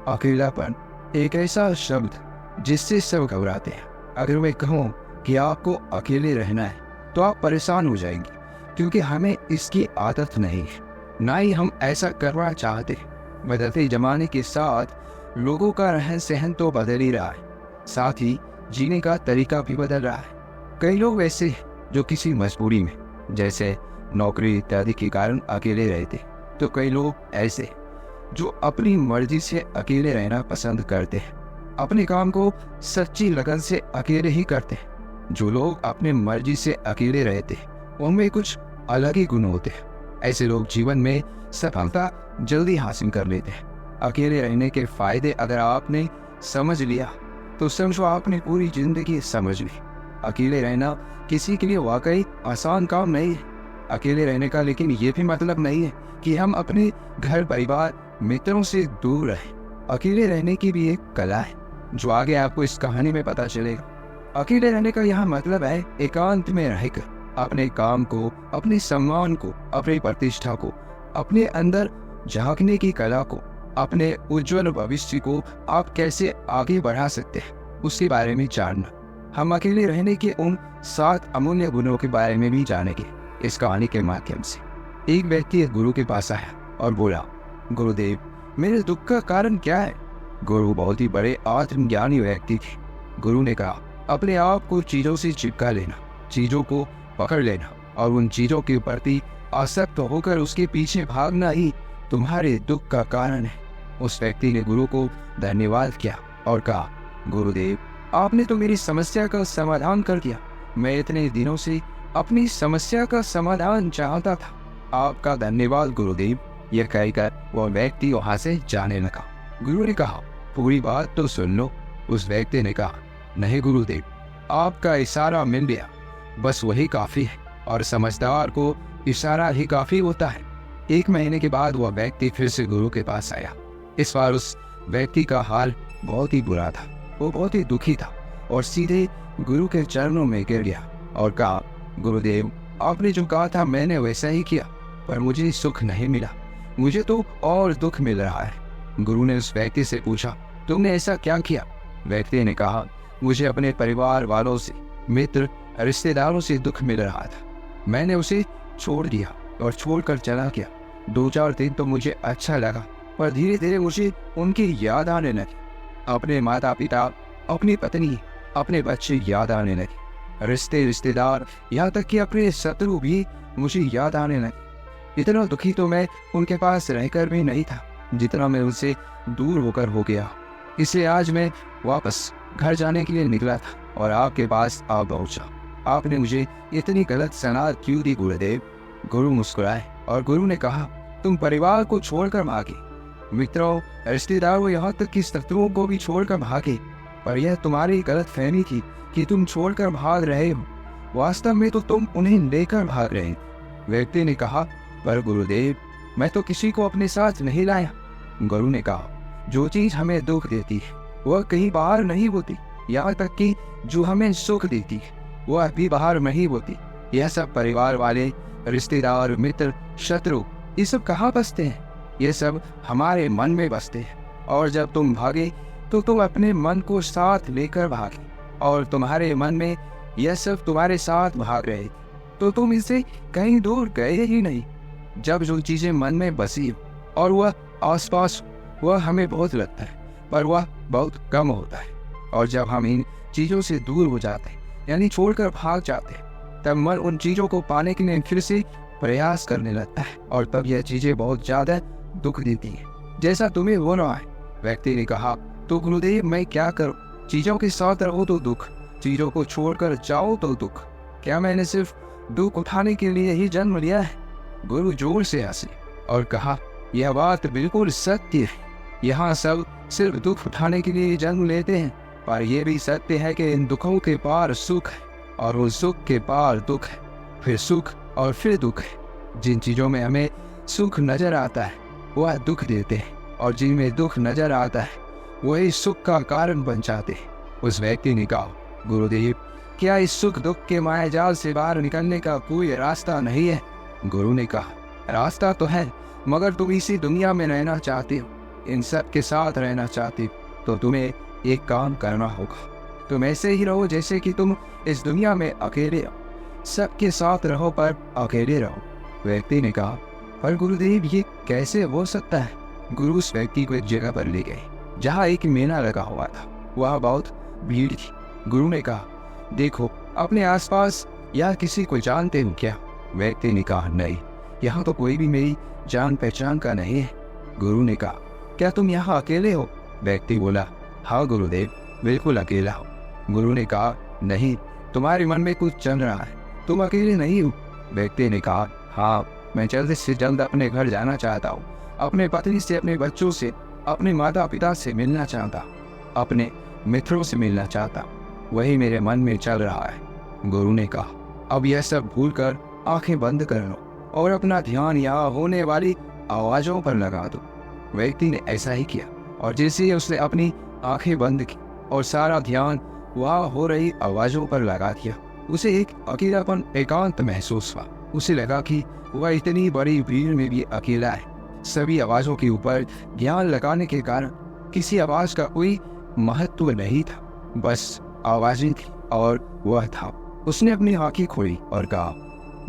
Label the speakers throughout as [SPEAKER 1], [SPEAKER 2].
[SPEAKER 1] अकेलापन एक ऐसा शब्द जिससे सब घबराते हैं। अगर मैं कहूँ कि आपको अकेले रहना है तो आप परेशान हो जाएंगे, क्योंकि हमें इसकी आदत नहीं है, ना ही हम ऐसा करना चाहते। बदलते जमाने के साथ लोगों का रहन सहन तो बदल ही रहा है, साथ ही जीने का तरीका भी बदल रहा है। कई लोग वैसे हैं जो किसी मजबूरी में, जैसे नौकरी इत्यादि के कारण अकेले रहते, तो कई लोग ऐसे जो अपनी मर्जी से अकेले रहना पसंद करते हैं, अपने काम को सच्ची लगन से अकेले ही करते हैं। जो लोग अपने मर्जी से अकेले रहते हैं उनमें कुछ अलग ही गुण होते हैं। ऐसे लोग जीवन में सफलता जल्दी हासिल कर लेते हैं। अकेले रहने के फायदे अगर आपने समझ लिया तो समझो आपने पूरी जिंदगी समझ ली। अकेले रहना किसी के लिए वाकई आसान काम नहीं है। अकेले रहने का लेकिन ये भी मतलब नहीं है कि हम अपने घर परिवार मित्रों से दूर रहें। अकेले रहने की भी एक कला है जो आगे आपको इस कहानी में पता चलेगा। अकेले रहने का यहाँ मतलब है एकांत में रहकर अपने काम को, अपने सम्मान को, अपनी प्रतिष्ठा को, अपने अंदर झांकने की कला को, अपने उज्जवल भविष्य को आप कैसे आगे बढ़ा सकते हैं उसके बारे में जानना। हम अकेले रहने के उन 7 अमूल्य गुणों के बारे में भी जानेंगे इस कहानी के माध्यम से। एक व्यक्ति एक गुरु के पास आया और बोला, गुरुदेव, मेरे दुख का कारण क्या है? गुरु बहुत ही बड़े आत्मज्ञानी व्यक्ति थे। गुरु ने कहा, अपने आप को चीजों से चिपका लेना, चीजों को पकड़ लेना और उन चीजों के प्रति आसक्त होकर उसके पीछे भागना ही तुम्हारे दुख का कारण है। उस व्यक्ति ने गुरु को धन्यवाद किया और कहा, गुरुदेव, आपने तो मेरी समस्या का समाधान कर दिया। मैं इतने दिनों से अपनी समस्या का समाधान चाहता था। आपका धन्यवाद गुरुदेव। यह कहकर वह व्यक्ति वहां से जाने लगा। गुरु ने कहा, पूरी बात तो सुन लो। उस व्यक्ति ने कहा, नहीं गुरुदेव, आपका इशारा मिल गया, बस वही काफी है, और समझदार को इशारा ही काफी होता है। 1 महीने के बाद वह व्यक्ति फिर से गुरु के पास आया। इस बार उस व्यक्ति का हाल बहुत ही बुरा था। वो बहुत ही दुखी था और सीधे गुरु के चरणों में गिर गया और कहा, गुरुदेव, आपने जो कहा था मैंने वैसा ही किया, पर मुझे सुख नहीं मिला, मुझे तो और दुख मिल रहा है। गुरु ने उस व्यक्ति से पूछा, तुमने ऐसा क्या किया? व्यक्ति ने कहा, मुझे अपने परिवार वालों से, मित्र, रिश्तेदारों से दुख मिल रहा था। मैंने उसे छोड़ दिया और छोड़कर चला गया। 2-4 दिन तो मुझे अच्छा लगा, पर धीरे धीरे मुझे उनकी याद आने लगी। अपने माता पिता, अपनी पत्नी, अपने बच्चे याद आने लगे। रिश्तेदार, यहाँ तक कि अपने शत्रु भी मुझे याद आने लगे। इतना दुखी तो मैं उनके पास रहकर भी नहीं था जितना मैं उनसे दूर होकर हो गया। इसलिए आज मैं वापस घर जाने के लिए निकला था और आपके पास आ पहुंचा। आपने मुझे इतनी गलत सलाह क्यों दी गुरुदेव? गुरु मुस्कुराए और गुरु ने कहा, तुम परिवार को छोड़कर भागे, मित्रों, रिश्तेदारों, यहाँ तक कि शत्रुओं को भी छोड़कर भागे, पर यह तुम्हारी गलत फहमी थी कि तुम छोड़कर भाग रहे हो। वास्तव में तो तुम उन्हें लेकर भाग रहे हो। व्यक्ति ने कहा, पर गुरुदेव, मैं तो किसी को अपने साथ नहीं लाया। गुरु ने कहा, जो चीज हमें दुख देती है वह कहीं बाहर नहीं होती, यहाँ तक कि जो हमें सुख देती है वह भी बाहर नहीं होती। यह सब परिवार वाले, रिश्तेदार, मित्र, शत्रु, ये सब कहाँ बसते हैं? ये सब हमारे मन में बसते हैं। और जब तुम भागे तो तुम अपने मन को साथ लेकर भागे, और तुम्हारे मन में यह सब तुम्हारे साथ भाग रहे तो तुम इससे कहीं दूर गए ही नहीं। जब जो चीजें मन में बसी हो और वह आसपास, वह हमें बहुत लगता है, पर वह बहुत कम होता है। और जब हम इन चीजों से दूर हो जाते हैं, यानी छोड़कर भाग जाते हैं, तब मन उन चीजों को पाने के लिए फिर से प्रयास करने लगता है, और तब यह चीजें बहुत ज्यादा दुख देती हैं, जैसा तुम्हें हो रहा है। व्यक्ति ने कहा, तो गुरुदेव, मैं क्या करूं? चीजों के साथ रहो तो दुख, चीजों को छोड़कर जाओ तो दुख। क्या मैंने सिर्फ दुख उठाने के लिए ही जन्म लिया है? गुरु जोर से हंसे और कहा, यह बात बिल्कुल सत्य है। यहाँ सब सिर्फ दुख उठाने के लिए जन्म लेते हैं, पर यह भी सत्य है कि इन दुखों के पार सुख है, और उन सुख के पार दुख है, फिर सुख और फिर दुख है। जिन चीजों में हमें सुख नजर आता है वह दुख देते हैं, और जिनमें दुख नजर आता है वही सुख का कारण बन जाते हैं। उस व्यक्ति ने कहा, गुरुदेव, क्या इस सुख दुख के मायाजाल से बाहर निकलने का कोई रास्ता नहीं है? गुरु ने कहा, रास्ता तो है, मगर तुम इसी दुनिया में रहना चाहते हो। इन सब के साथ रहना चाहती हो तो तुम्हें एक काम करना होगा। तुम ऐसे ही रहो जैसे कि तुम इस दुनिया में अकेले हो। सबके साथ रहो पर अकेले रहो। व्यक्ति ने कहा, पर गुरुदेव ये कैसे हो सकता है? गुरु उस व्यक्ति को एक जगह पर ले गए जहाँ एक मेला लगा हुआ था। वहाँ बहुत भीड़ थी। गुरु ने कहा, देखो अपने आसपास या किसी को जानते हो क्या? व्यक्ति ने कहा, नहीं, यहाँ तो कोई भी मेरी जान पहचान का नहीं है। गुरु ने कहा, क्या तुम यहाँ अकेले हो? व्यक्ति बोला, हाँ गुरुदेव, बिल्कुल अकेला हो। गुरु ने कहा, नहीं, तुम्हारे मन में कुछ चल रहा है, तुम अकेले नहीं हो। व्यक्ति ने कहा, हाँ, मैं जल्द से जल्द अपने घर जाना चाहता हूँ, अपने पत्नी से, अपने बच्चों से, अपने माता पिता से मिलना चाहता, अपने मित्रों से मिलना चाहता, वही मेरे मन में चल रहा है। गुरु ने कहा, अब यह सब भूलकर आंखें बंद कर लो और अपना ध्यान यहाँ होने वाली आवाजों पर लगा दो। व्यक्ति ने ऐसा ही किया और जैसे ही उसने अपनी आंखें बंद की और सारा ध्यान वहाँ हो रही आवाजों पर लगा दिया, उसे एक अकेलापन, एकांत महसूस हुआ। उसे लगा कि वह इतनी बड़ी भीड़ में भी अकेला है। सभी आवाजों के ऊपर ध्यान लगाने के कारण किसी आवाज का कोई महत्व नहीं था, बस आवाजें थी और वह था। उसने अपनी आंखें खोली और कहा,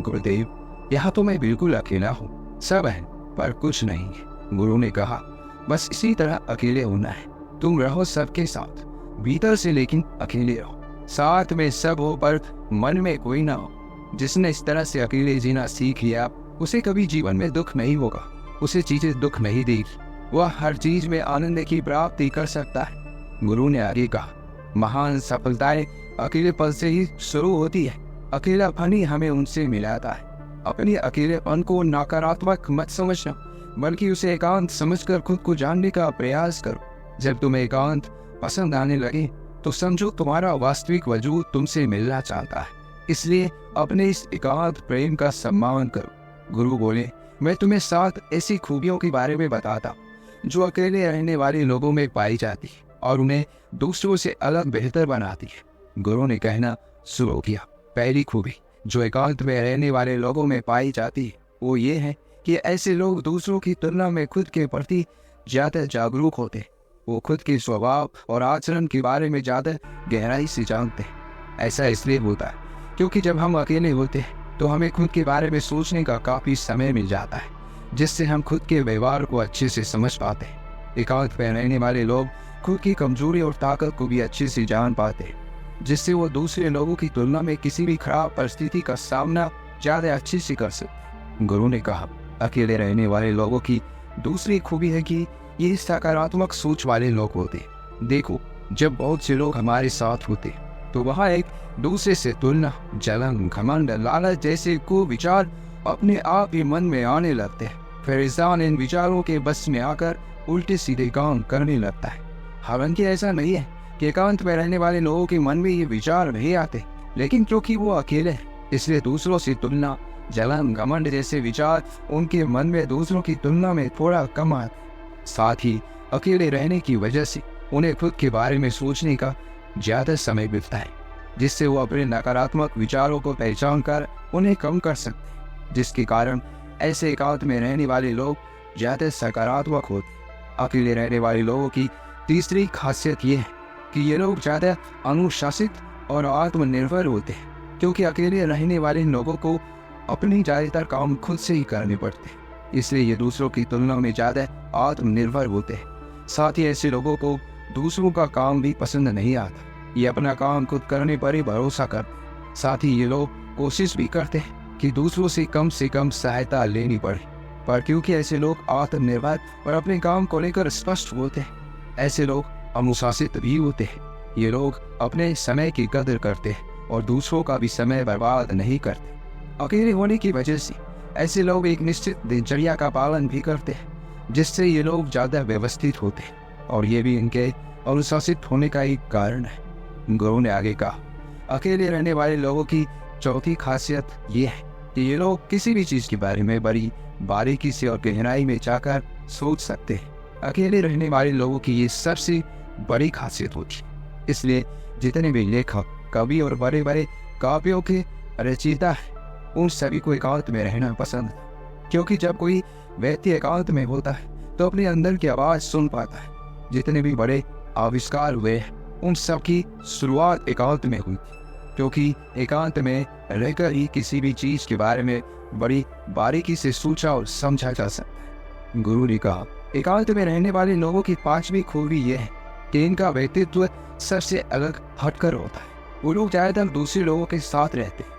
[SPEAKER 1] गुरुदेव, यहाँ तो मैं बिल्कुल अकेला हूँ, सब है पर कुछ नहीं है। गुरु ने कहा, बस इसी तरह अकेले होना है। तुम रहो सबके साथ, भीतर से लेकिन अकेले रहो। साथ में सब हो पर मन में कोई ना हो। जिसने इस तरह से अकेले जीना सीख लिया, उसे कभी जीवन में दुख नहीं होगा, उसे चीजें दुख नहीं देगी, वह हर चीज में आनंद की प्राप्ति कर सकता है। गुरु ने आगे कहा, महान सफलताएं अकेलेपन से ही शुरू होती है। अकेलापन ही हमें उनसे मिलाता है। अपने अकेलेपन को नकारात्मक मत समझना, बल्कि उसे एकांत समझकर खुद को जानने का प्रयास करो। जब तुम्हें एकांत पसंद आने लगे तो समझो तुम्हारा वास्तविक वजूद तुमसे मिलना चाहता है। इसलिए अपने इस एकांत प्रेम का सम्मान करो। गुरु बोले, मैं तुम्हें 7 ऐसी खूबियों के बारे में बताता हूँ जो अकेले रहने वाले लोगों में पाई जाती है और उन्हें दूसरों से अलग बेहतर बनाती है। गुरु ने कहना शुरू किया, पहली खूबी जो एकांत में रहने वाले लोगों में पाई जाती है वो ये है कि ऐसे लोग दूसरों की तुलना में खुद के प्रति ज्यादा जागरूक होते हैं। वो खुद के स्वभाव और आचरण के बारे में ज्यादा गहराई से जानते हैं। ऐसा इसलिए होता है क्योंकि जब हम अकेले होते हैं तो हमें खुद के बारे में सोचने का काफी समय मिल जाता है, जिससे हम खुद के व्यवहार को अच्छे से समझ पाते हैं। एकांत में रहने वाले लोग खुद की कमजोरी और ताकत को भी अच्छे से जान पाते हैं, जिससे वो दूसरे लोगों की तुलना में किसी भी खराब परिस्थिति का सामना ज्यादा अच्छे से कर सकते। गुरु ने कहा, अकेले रहने वाले लोगों की दूसरी खूबी है कि ये सकारात्मक सोच वाले लोग होते। देखो, जब बहुत से लोग हमारे साथ होते तो वहाँ एक दूसरे से तुलना, जलन, घमंड, लालच जैसे को विचार अपने आप ही मन में आने लगते हैं। फिर इंसान इन विचारों के बस में आकर उल्टे सीधे काम करने लगता है। हालांकि ऐसा नहीं है कि एकांत में रहने वाले लोगों के मन में ये विचार नहीं आते, लेकिन क्योंकि वो अकेले हैं इसलिए दूसरों से तुलना, जलन, घमंड जैसे विचार उनके मन में दूसरों की तुलना में थोड़ा कम आते। साथ ही अकेले रहने की वजह से उन्हें खुद के बारे में सोचने का ज्यादा समय मिलता है, जिससे वो अपने नकारात्मक विचारों को पहचान कर उन्हें कम कर सकते हैं, जिसके कारण ऐसे एकांत में रहने वाले लोग ज्यादा सकारात्मक होते हैं। अकेले रहने वाले लोगों की तीसरी खासियत ये है कि ये लोग ज्यादा अनुशासित और आत्मनिर्भर होते हैं, क्योंकि अकेले रहने वाले लोगों को अपनी ज्यादातर काम खुद से ही करने पड़ते हैं, इसलिए ये दूसरों की तुलना में ज्यादा आत्मनिर्भर होते हैं। साथ ही ऐसे लोगों को दूसरों का काम भी पसंद नहीं आता, ये अपना काम खुद करने पर ही भरोसा करते हैं। साथ ही ये लोग कोशिश भी करते हैं कि दूसरों से कम सहायता लेनी पड़े, पर क्योंकि ऐसे लोग आत्मनिर्भर और अपने काम को लेकर स्पष्ट होते हैं, ऐसे लोग अनुशासित भी होते हैं। ये लोग अपने समय की कदर करते हैं और दूसरों का भी समय बर्बाद नहीं करते। अकेले होने की वजह से ऐसे लोग एक निश्चित दिनचर्या का पालन भी करते हैं, जिससे ये लोग ज्यादा व्यवस्थित होते हैं और ये भी इनके अनुशासित होने का एक कारण है। गुरु ने आगे कहा, अकेले रहने वाले लोगों की चौथी खासियत ये है कि ये लोग किसी भी चीज के बारे में बड़ी बारीकी से और गहराई में जाकर सोच सकते हैं। अकेले रहने वाले लोगों की ये सबसे बड़ी खासियत होती है। इसलिए जितने भी लेखक, कवि और बड़े बड़े काव्यों के रचयिता है, उन सभी को एकांत में रहना पसंद है, क्योंकि जब कोई व्यक्ति एकांत में होता है तो अपने अंदर की आवाज़ सुन पाता है। जितने भी बड़े आविष्कार हुए उन सब की शुरुआत एकांत में हुई, क्योंकि एकांत में रहकर ही किसी भी चीज़ के बारे में बड़ी बारीकी से सोचा और समझा जा सकता है। गुरु ने कहा, एकांत में रहने वाले लोगों की पांचवी खूबी यह है कि इनका व्यक्तित्व सबसे अलग हटकर होता है। वो लोग ज़्यादातर दूसरे लोगों के साथ रहते हैं,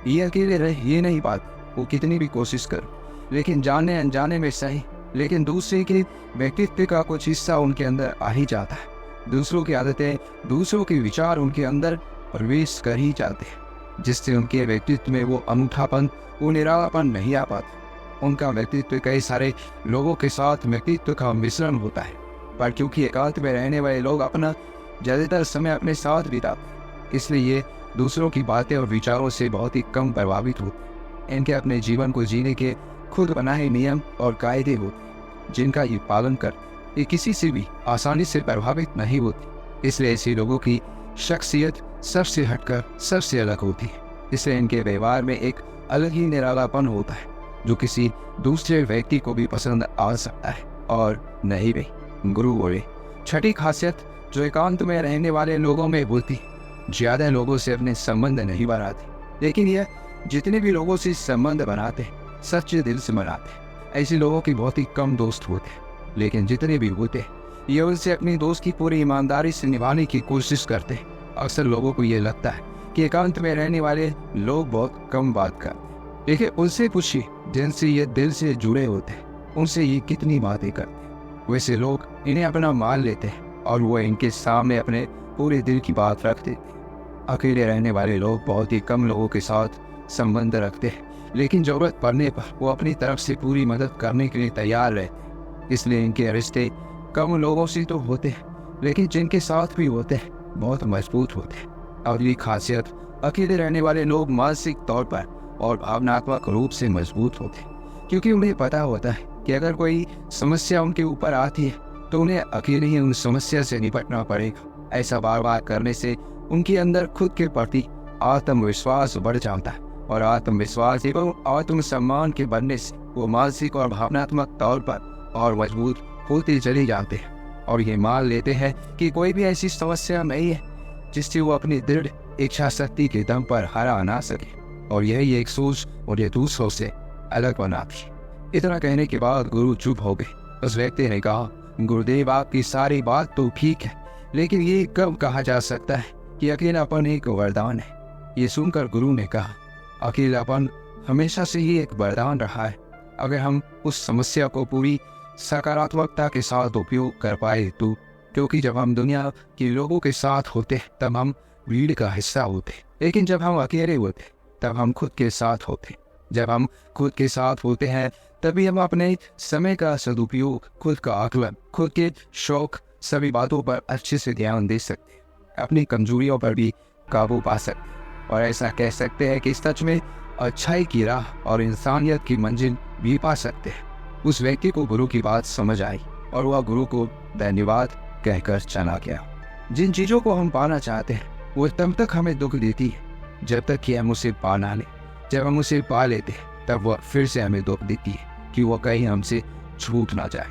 [SPEAKER 1] ये अकेले रह ये नहीं पाते, वो कितनी भी कोशिश करो, लेकिन जाने अनजाने में सही, लेकिन दूसरे के व्यक्तित्व का कुछ हिस्सा उनके अंदर आ ही जाता है। दूसरों की आदतें, दूसरों के विचार उनके अंदर प्रवेश कर ही जाते हैं, जिससे उनके व्यक्तित्व में वो अनूठापन, वो निरालापन नहीं आ पाता। उनका व्यक्तित्व कई सारे लोगों के साथ व्यक्तित्व का मिश्रण होता है, पर क्योंकि एकांत में रहने वाले लोग अपना ज़्यादातर समय अपने साथ बिताते हैं, इसलिए ये दूसरों की बातें और विचारों से बहुत ही कम प्रभावित होते हैं। इनके अपने जीवन को जीने के खुद बनाए नियम और कायदे होते हैं, जिनका ये पालन कर ये किसी से भी आसानी से प्रभावित नहीं होती। इसलिए ऐसे लोगों की शख्सियत सबसे हटकर सबसे अलग होती है। इसलिए इनके व्यवहार में एक अलग ही निरालापन होता है, जो किसी दूसरे व्यक्ति को भी पसंद आ सकता है और नहीं भी। गुरु बोले, छठी खासियत जो एकांत में रहने वाले लोगों में होती है, ज्यादा लोगों से अपने संबंध नहीं बनाते, लेकिन यह जितने भी लोगों से संबंध बनाते हैं सच्चे दिल से बनाते हैं। ऐसे लोगों की बहुत ही कम दोस्त होते हैं, लेकिन जितने भी होते हैं ये उनसे अपनी दोस्त की पूरी ईमानदारी से निभाने की कोशिश करते हैं। अक्सर लोगों को ये लगता है कि एकांत में रहने वाले लोग बहुत कम बात करते हैं, लेकिन उनसे पूछिए जिनसे ये दिल से जुड़े होते हैं, उनसे ये कितनी बातें करते हैं। वैसे लोग इन्हें अपना मान लेते हैं और वो इनके सामने अपने पूरे दिल की बात रख देते हैं। अकेले रहने वाले लोग बहुत ही कम लोगों के साथ संबंध रखते हैं, लेकिन जरूरत पड़ने पर वो अपनी तरफ से पूरी मदद करने के लिए तैयार रहते हैं। इसलिए इनके रिश्ते कम लोगों से तो होते हैं, लेकिन जिनके साथ भी होते हैं बहुत मजबूत होते हैं। अगली खासियत, अकेले रहने वाले लोग मानसिक तौर पर और भावनात्मक रूप से मजबूत होते हैं, क्योंकि उन्हें पता होता है कि अगर कोई समस्या उनके ऊपर आती है तो उन्हें अकेले ही उन समस्या से निपटना पड़ेगा। ऐसा बार बार करने से उनके अंदर खुद के प्रति आत्मविश्वास बढ़ जाता है, और आत्मविश्वास एवं आत्मसम्मान के बढ़ने से वो मानसिक और भावनात्मक तौर पर और मजबूत होते चले जाते हैं, और ये मान लेते हैं कि कोई भी ऐसी समस्या नहीं है जिससे वो अपनी दृढ़ इच्छा शक्ति के दम पर हरा ना सके, और यही एक सोच और ये दूसरों से अलग बनाती है। इतना कहने के बाद गुरु चुप हो गए। उस व्यक्ति ने कहा, गुरुदेव आपकी सारी बात तो ठीक है, लेकिन ये कब कहा जा सकता है कि अकेलापन एक वरदान है। ये सुनकर गुरु ने कहा, अकेलापन हमेशा से ही एक वरदान रहा है, अगर हम उस समस्या को पूरी सकारात्मकता के साथ उपयोग कर पाए तो। क्योंकि जब हम दुनिया के लोगों के साथ होते हैं तब हम भीड़ का हिस्सा होते, लेकिन जब हम अकेले होते तब हम खुद के साथ होते। जब हम खुद के साथ होते हैं तभी हम अपने समय का सदुपयोग, खुद का आकलन, खुद के शौक, सभी बातों पर अच्छे से ध्यान दे सकते हैं, अपनी कमजोरियों पर भी काबू पा सकते हैं, और ऐसा कह सकते हैं कि सच में अच्छाई की राह और इंसानियत की मंजिल भी पा सकते हैं। उस व्यक्ति को गुरु की बात समझ आई और वह गुरु को धन्यवाद कहकर चला गया। जिन चीज़ों को हम पाना चाहते हैं वो तब तक हमें दुख देती है जब तक कि हम उसे पा ना लें। जब हम उसे पा लेते हैं तब वह फिर से हमें दुख देती है कि वह कहीं हमसे छूट ना जाए,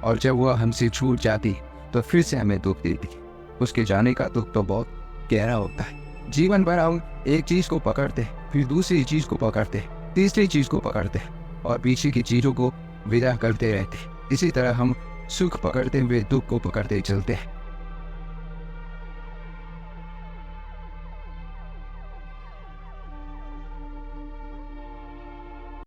[SPEAKER 1] और जब वह हमसे छूट जाती है तो फिर से हमें दुख देती है। उसके जाने का दुख तो बहुत गहरा होता है। जीवन भर हम एक चीज़ को पकड़ते हैं, फिर दूसरी चीज़ को पकड़ते हैं, तीसरी चीज़ को पकड़ते हैं, और पीछे की चीज़ों को विदा करते रहते हैं। इसी तरह हम सुख पकड़ते हुए दुख को पकड़ते चलते हैं।